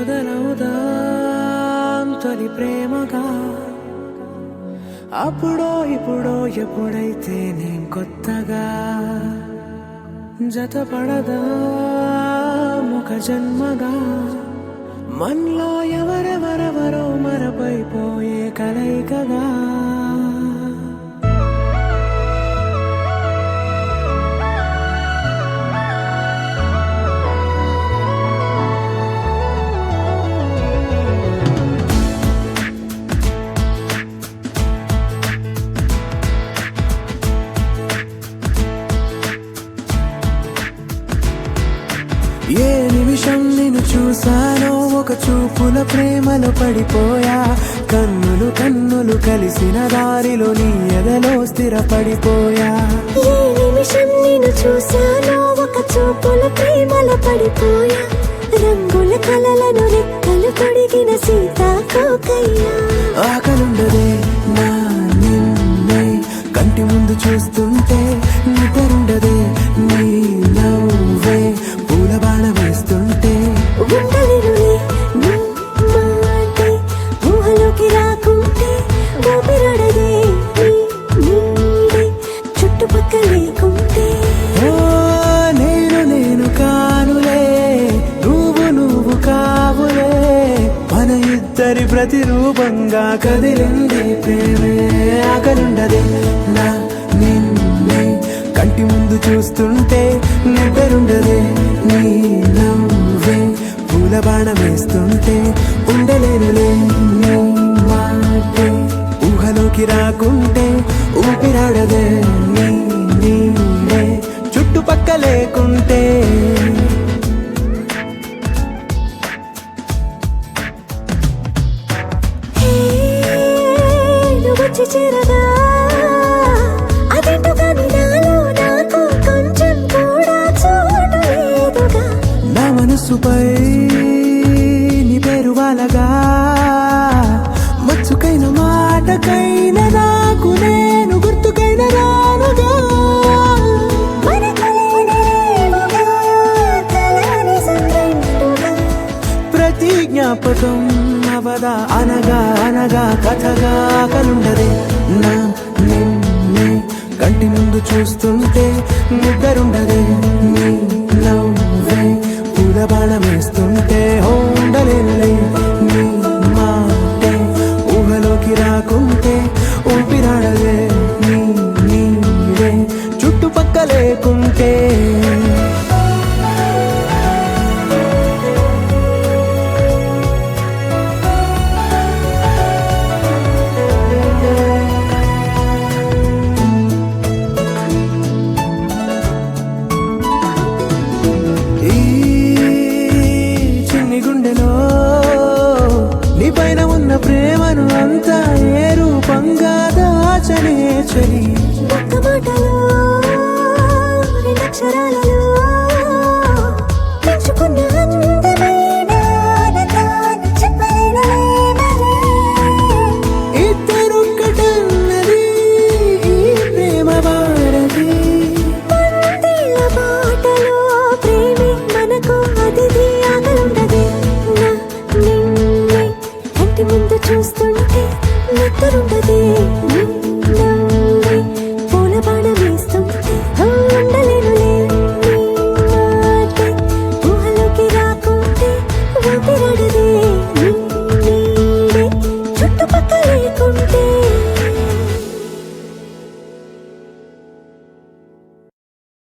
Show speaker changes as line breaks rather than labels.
మొదలవుదాం తొలి ప్రేమగా, అప్పుడో ఇప్పుడో ఎప్పుడైతే నేను కొత్తగా జతపడదా ఒక జన్మగా, మనలో ఎవరెవరెవరో మరపైపోయే కలయికగా. ఏ నిమిషం నిన్ను చూసానో ఒక చూపుల ప్రేమలో పడిపోయా, కన్నులు కన్నులు కలిసిన దారిలో నీ ఎదలో స్థిరపడిపోయా.
ఏ నిమిషం నిన్ను చూసానో ఒక చూపుల ప్రేమలో పడిపోయా, రంగుల కలలను రెక్కలు పొడిగిన సీతాకోకయ్యా.
ఆకలుండదే నా నిన్నే కంటి ముందు చూస్తుంటే, నిద్రుండదే నీ నవ్వే పూల బాణ వేస్తుంటే,
ఉండలేనులే నీ మాటే ఊహలోకి రాకుంటే, ఊపిరాడదే నీ నీడే చుట్టుపక్కల లేకుంటే.
ఓ నేను నేను కానులే నువ్వు నువ్వు కావులే, మన ఇద్దరి ప్రతిరూపంగా కదిలింది ప్రేమే. ఆకలుండదే నా నిన్నే కంటి ముందు చూస్తుంటే, నిద్రుండదే నీ నవ్వే పూల బాణం వేస్తుంటే, ఉండలేనులే నీ మాటే ఊహలోకి రాకుంటే, ఊపిరాడదే నీ నీడే చుట్టుపక్క లేకుంటే.
వచ్చి చేరగా అదేంటో కానీ నాలో నాకు కొంచెం కూడా చోటు లేదుగా,
నా మనసుపై నీ పేరు వాలగా, మచ్చుకైన మాటకైన నాకు నేను గుర్తుకైన రానుగా.
మనకులేని రేవుగా, కలని సంద్రంటుగా,
ప్రతి జ్ఞాపకం అవదా అనగా అనగా కథగా. కలుండదే నా నిన్నే కంటి ముందు చూస్తుంటే, నిద్రుండదే నీ నవ్వే పూల బాణం వేస్తుంటే, ఉండలేనులే నీ మాటే ఊహలోకి రాకుంటే, ఊపిరాడదే నీ నీడే చుట్టుపక్క లేకుంటే. ఈ చిన్ని గుండెలో నీ పైన ఉన్న ప్రేమను అంతా ఏ రూపంగా దాచనే చలి.